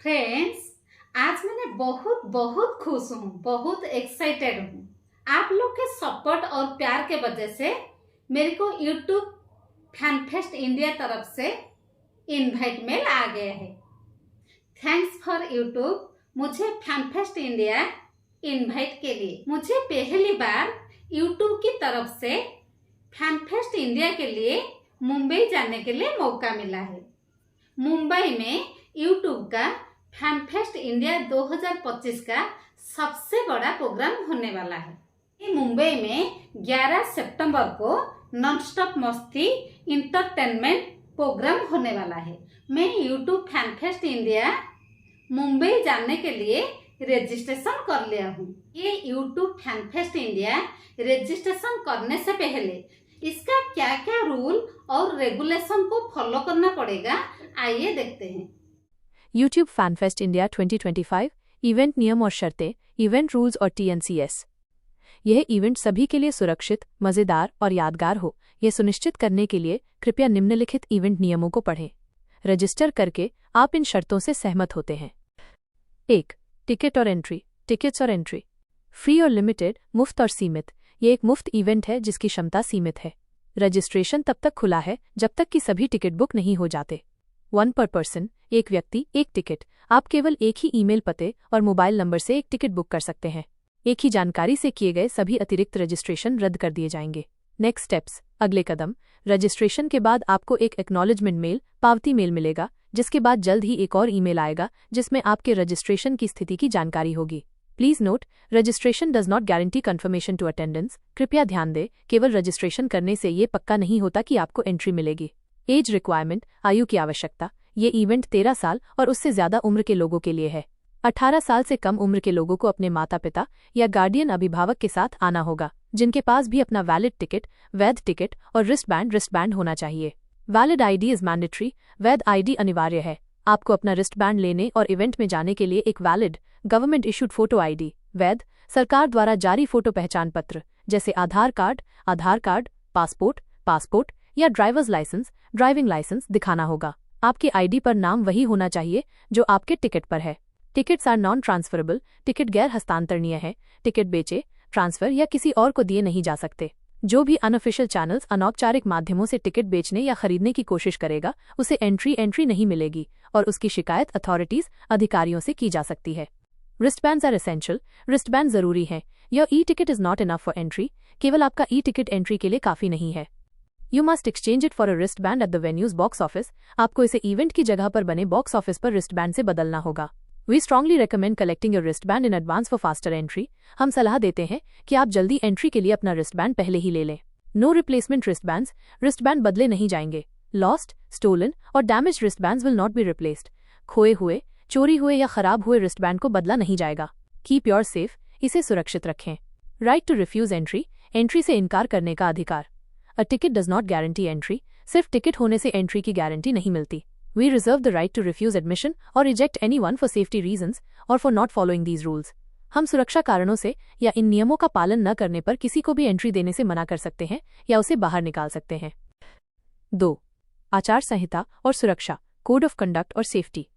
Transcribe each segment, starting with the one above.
Friends, आज मैं बहुत बहुत खुश हूँ, बहुत एक्साइटेड हूँ। आप लोग के सपोर्ट और प्यार के वजह से मेरे को यूट्यूब फैन फेस्ट इंडिया तरफ से इनवाइट मेल आ गया है। थैंक्स फॉर यूट्यूब मुझे फैन फेस्ट इंडिया इनवाइट के लिए। मुझे पहली बार यूट्यूब की तरफ से फैन फेस्ट इंडिया के लिए मुंबई जाने के लिए मौका मिला है। मुंबई में यूट्यूब का फैन फेस्ट इंडिया 2025 का सबसे बड़ा प्रोग्राम होने वाला है। मुंबई में 11 सितंबर को नॉन स्टॉप मस्ती इंटरटेनमेंट प्रोग्राम होने वाला है। मैं YouTube fan fest India Mumbai जाने के लिए रजिस्ट्रेशन कर लिया हूँ। ये YouTube fan fest India registration करने से पहले इसका क्या क्या रूल और रेगुलेशन को फॉलो करना पड़ेगा, आइए देखते हैं। YouTube fan fest India 2025 event नियम और शर्तें, इवेंट रूल्स और TNCS। यह इवेंट सभी के लिए सुरक्षित, मजेदार और यादगार हो, यह सुनिश्चित करने के लिए कृपया निम्नलिखित इवेंट नियमों को पढ़ें। रजिस्टर करके आप इन शर्तों से सहमत होते हैं। 1. टिकट और एंट्री। टिकट्स और एंट्री फ्री और लिमिटेड, मुफ्त और सीमित। यह एक मुफ्त इवेंट है जिसकी क्षमता सीमित है। रजिस्ट्रेशन तब तक खुला है जब तक कि सभी टिकट बुक नहीं हो जाते। 1 पर पर्सन, एक व्यक्ति एक टिकट। आप केवल एक ही ईमेल पते और मोबाइल नंबर से एक टिकट बुक कर सकते हैं। एक ही जानकारी से किए गए सभी अतिरिक्त रजिस्ट्रेशन रद्द कर दिए जाएंगे। नेक्स्ट स्टेप्स, अगले कदम। रजिस्ट्रेशन के बाद आपको एक एक्नॉलेजमेंट मेल, पावती मेल मिलेगा, जिसके बाद जल्द ही एक और ईमेल आएगा जिसमें आपके रजिस्ट्रेशन की स्थिति की जानकारी होगी। Please note, registration does not guarantee confirmation to attendance. कृपया ध्यान दें, केवल रजिस्ट्रेशन करने से ये पक्का नहीं होता कि आपको एंट्री मिलेगी। एज रिक्वायरमेंट, आयु की आवश्यकता। ये इवेंट 13 साल और उससे ज्यादा उम्र के लोगों के लिए है। 18 साल से कम उम्र के लोगों को अपने माता पिता या गार्डियन अभिभावक के साथ आना होगा, जिनके पास भी अपना वैलिड टिकट, वैध टिकट और रिस्टबैंड होना चाहिए। Valid ID is mandatory. वैध ID अनिवार्य है। आपको अपना रिस्टबैंड लेने और इवेंट में जाने के लिए एक valid government issued photo ID, वैध सरकार द्वारा जारी फोटो पहचान पत्र जैसे आधार कार्ड, पासपोर्ट या ड्राइविंग लाइसेंस दिखाना होगा। आपके ID पर नाम वही होना चाहिए जो आपके टिकट पर है। Tickets are non transferable. Ticket गैर हस्तांतरणीय है। टिकट बेचे, ट्रांसफर या किसी और को दिए नहीं जा सकते। जो भी अनऑफिशियल चैनल्स अनौपचारिक माध्यमों से टिकट बेचने या खरीदने की कोशिश करेगा, उसे एंट्री नहीं मिलेगी और उसकी शिकायत अथॉरिटीज अधिकारियों से की जा सकती है। रिस्टबैंड्स आर एसेंशियल। रिस्टबैंड जरूरी है। Your e-ticket is not enough for entry. केवल आपका ई-टिकट एंट्री के लिए काफी नहीं है। You must exchange it for a wristband at the venues box office. आपको इसे इवेंट की जगह पर बने बॉक्स ऑफिस पर रिस्टबैंड से बदलना होगा। We strongly recommend collecting your wristband in advance for faster entry. हम सलाह देते हैं कि आप जल्दी एंट्री के लिए अपना रिस्टबैंड पहले ही ले लें। No replacement रिस्टबैंड्स। रिस्टबैंड बदले नहीं जाएंगे। लॉस्ट, स्टोलन और damage wristbands will not be replaced. खोए हुए, चोरी हुए या खराब हुए रिस्टबैंड को बदला नहीं जाएगा। Keep your safe. इसे सुरक्षित रखें। Right to refuse entry. Entry से इनकार करने का अधिकार। A ticket does not guarantee entry. सिर्फ टिकट होने से एंट्री की गारंटी नहीं मिलती। We reserve the right to refuse admission और reject anyone for safety reasons और for not following these rules. हम सुरक्षा कारणों से या इन नियमों का पालन न करने पर किसी को भी एंट्री देने से मना कर सकते हैं या उसे बाहर निकाल सकते हैं। 2. आचार संहिता और सुरक्षा, कोड ऑफ कंडक्ट और सेफ्टी।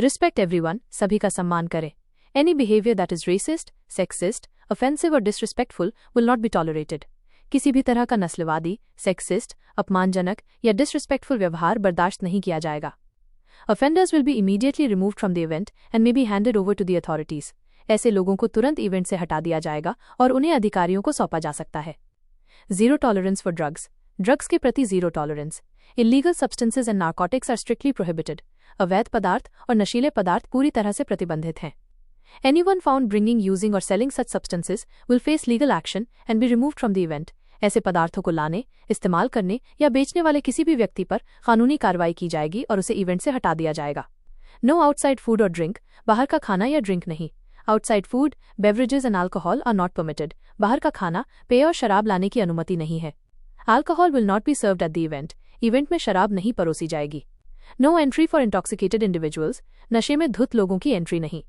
Respect everyone. सभी का सम्मान करें। Any behaviour that is racist, sexist, offensive और disrespectful will not be tolerated. किसी भी तरह का नस्लवादी, सेक्सिस्ट, अपमानजनक या डिसरिस्पेक्टफुल व्यवहार बर्दाश्त नहीं किया जाएगा। Offenders will be immediately removed from the event and may be handed over to the authorities. ऐसे लोगों को तुरंत इवेंट से हटा दिया जाएगा और उन्हें अधिकारियों को सौंपा जा सकता है। Zero tolerance for drugs. Drugs के प्रति zero tolerance. Illegal substances and narcotics are strictly prohibited. अवैध पदार्थ और नशीले पदार्थ पूरी तरह से प्रतिबंधित हैं। Anyone found bringing, using or selling such substances will face legal action and be removed from the event. ऐसे पदार्थों को लाने, इस्तेमाल करने या बेचने वाले किसी भी व्यक्ति पर कानूनी कार्रवाई की जाएगी और उसे इवेंट से हटा दिया जाएगा। नो आउटसाइड फूड और ड्रिंक। बाहर का खाना या ड्रिंक नहीं। Outside food, beverages and alcohol are not permitted. बाहर का खाना, पेय और शराब लाने की अनुमति नहीं है। Alcohol will not be served at the event. Event में शराब नहीं परोसी जाएगी। No entry for intoxicated individuals. नशे में धुत लोगों की एंट्री नहीं।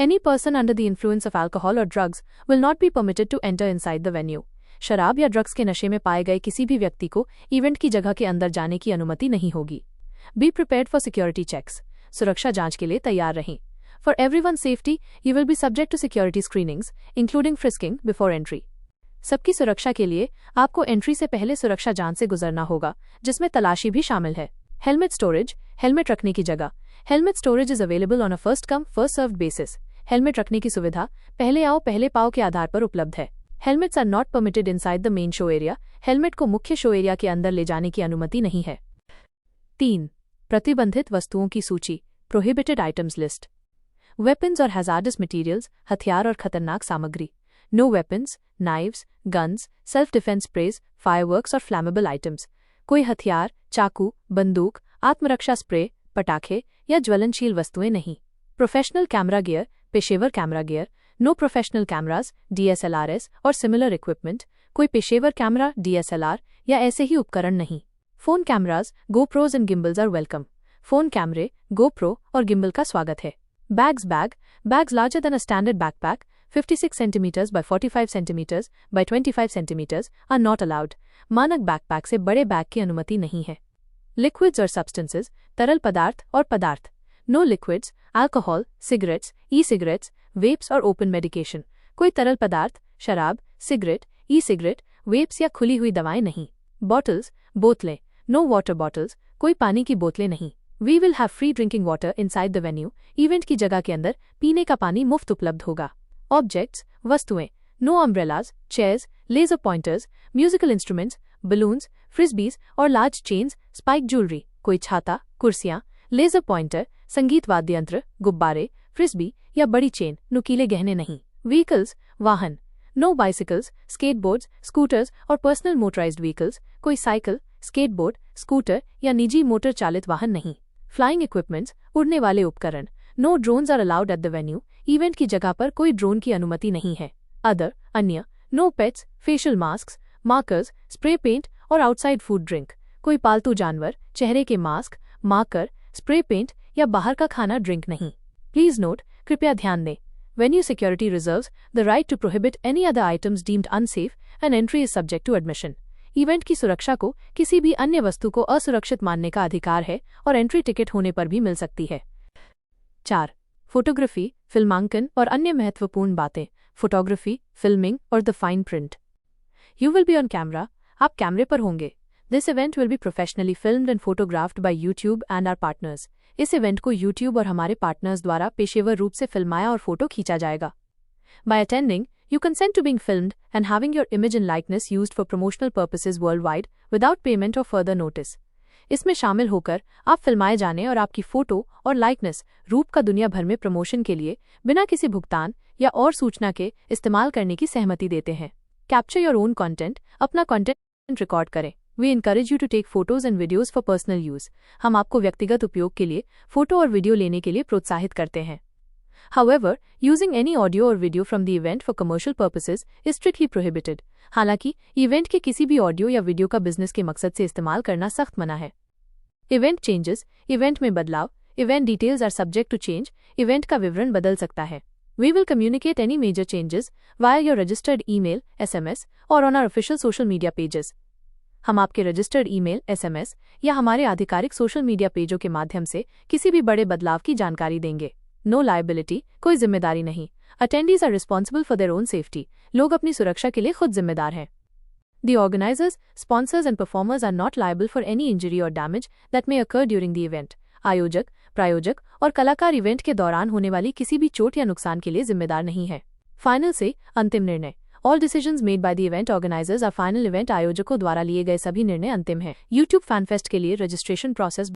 Any person under the influence of alcohol or drugs will not be permitted to enter inside the venue. शराब या ड्रग्स के नशे में पाए गए किसी भी व्यक्ति को इवेंट की जगह के अंदर जाने की अनुमति नहीं होगी। Be prepared for security checks. सुरक्षा जांच के लिए तैयार रहें। For everyone's safety, you will be subject to security screenings, including frisking before entry. सबकी सुरक्षा के लिए आपको एंट्री से पहले सुरक्षा जांच से गुजरना होगा, जिसमें तलाशी भी शामिल है। हेलमेट स्टोरेज, हेलमेट रखने की जगह। Helmet storage is available on a first come first served basis. Helmet रखने की सुविधा पहले आओ पहले पाओ के आधार पर उपलब्ध है। Helmets are not permitted inside the main show area. Helmet को मुख्य शो एरिया के अंदर ले जाने की अनुमति नहीं है। 3. प्रतिबंधित वस्तुओं की सूची, प्रोहिबिटेड आइटम्स लिस्ट। वेपन्स और हैजार्डस मटीरियल्स, हथियार और खतरनाक सामग्री। No weapons, knives, guns, self defence sprays, fireworks और फ्लैमेबल आइटम्स। कोई हथियार, चाकू, बंदूक, आत्मरक्षा स्प्रे, पटाखे या ज्वलनशील वस्तुएं नहीं। प्रोफेशनल कैमरा गियर, पेशेवर camera gear. No professional cameras, DSLRs और सिमिलर इक्विपमेंट। कोई पेशेवर कैमरा, DSLR या ऐसे ही उपकरण नहीं। Phone cameras, GoPros and gimbals are welcome. Phone कैमरे, GoPro और गिम्बल का स्वागत है। Bags larger than a standard backpack, 56 cm by 45 cm by 25 cm are not allowed। मानक बैकपैक से बड़े बैग की अनुमति नहीं है। लिक्विड्स और सब्सटेंसेस, तरल पदार्थ और पदार्थ। नो लिक्विड्स, अल्कोहल, सिगरेट्स, ई-सिगरेट्स, वेप्स और ओपन मेडिकेशन। कोई तरल पदार्थ, शराब, सिगरेट, ई-सिगरेट, वेप्स या खुली हुई दवाएं नहीं। बॉटल्स, बोतलें। नो वाटर बॉटल्स, कोई पानी की बोतलें नहीं। We will have free drinking water inside the venue. Event की जगह के अंदर पीने का पानी मुफ्त उपलब्ध होगा। ऑब्जेक्ट्स, वस्तुएं। No umbrellas, chairs, laser pointers, musical instruments, balloons, frisbees और लार्ज चेन्स, स्पाइक ज्वेलरी। कोई छाता, कुर्सियां, लेजर पॉइंटर, संगीत वाद्य यंत्र, गुब्बारे, फ्रिस्बी या बड़ी चेन, नुकीले गहने नहीं। व्हीकल्स, वाहन। नो बाइसिकल्स, स्केटबोर्ड्स, स्कूटर्स और पर्सनल मोटराइज्ड व्हीकल्स। कोई साइकिल, स्केटबोर्ड, स्कूटर या निजी मोटर चालित वाहन नहीं। फ्लाइंग इक्विपमेंट्स, उड़ने वाले उपकरण। No drones are allowed at the venue. Event की जगह पर कोई ड्रोन की अनुमति नहीं है। अदर, अन्य। No pets, facial masks, markers, spray paint और आउटसाइड फूड ड्रिंक। कोई पालतू जानवर, चेहरे के मास्क, मार्कर, स्प्रे पेंट या बाहर का खाना ड्रिंक नहीं। प्लीज नोट, कृपया ध्यान दें, venue security reserves the right to prohibit any other items deemed unsafe and entry is subject to admission. Event की सुरक्षा को किसी भी अन्य वस्तु को असुरक्षित मानने का अधिकार है और एंट्री टिकट होने पर भी मिल सकती है। 4. फोटोग्राफी, फिल्मांकन और अन्य महत्वपूर्ण बातें। फोटोग्राफी, फिल्मिंग और the fine print. You will be on camera, आप कैमरे पर होंगे। This event will be professionally filmed and photographed by YouTube and our partners. इस इवेंट को यूट्यूब और हमारे पार्टनर्स द्वारा पेशेवर रूप से फिल्माया और फोटो खींचा जाएगा। By attending, you consent to being filmed and having your image and likeness used for promotional purposes worldwide without payment or further notice। इसमें शामिल होकर आप फिल्माए जाने और आपकी फोटो और लाइकनेस रूप का दुनिया भर में प्रमोशन के लिए बिना किसी भुगतान या और सूचना के इस्तेमाल करने की सहमति देते हैं। कैप्चर योर ओन कंटेंट, अपना कंटेंट रिकॉर्ड करें। We encourage you to take photos and videos for personal use। हम आपको व्यक्तिगत उपयोग के लिए फोटो और वीडियो लेने के लिए प्रोत्साहित करते हैं। However, using any audio or video from the event for commercial purposes is strictly prohibited। हालांकि इवेंट के किसी भी ऑडियो या वीडियो का बिजनेस के मकसद से इस्तेमाल करना सख्त मना है। इवेंट चेंजेस, इवेंट में बदलाव। Event details are subject to change. Event का विवरण बदल सकता है। We will communicate any major changes via your registered email, SMS or on our official social media pages। हम आपके रजिस्टर्ड ईमेल, SMS या हमारे आधिकारिक सोशल मीडिया पेजों के माध्यम से किसी भी बड़े बदलाव की जानकारी देंगे। नो लायबिलिटी, कोई जिम्मेदारी नहीं। Attendees are responsible for their own safety. लोग अपनी सुरक्षा के लिए खुद जिम्मेदार हैं। The organisers, sponsors and performers are not liable for any injury और damage that may occur during the event. आयोजक, प्रायोजक और कलाकार इवेंट के दौरान होने वाली किसी भी चोट या नुकसान के लिए जिम्मेदार नहीं है। फाइनल से अंतिम निर्णय। All decisions made by the event organisers are final. Event आयोजकों द्वारा लिए गए सभी निर्णय अंतिम हैं। यूट्यूब फैनफेस्ट के लिए रजिस्ट्रेशन प्रोसेस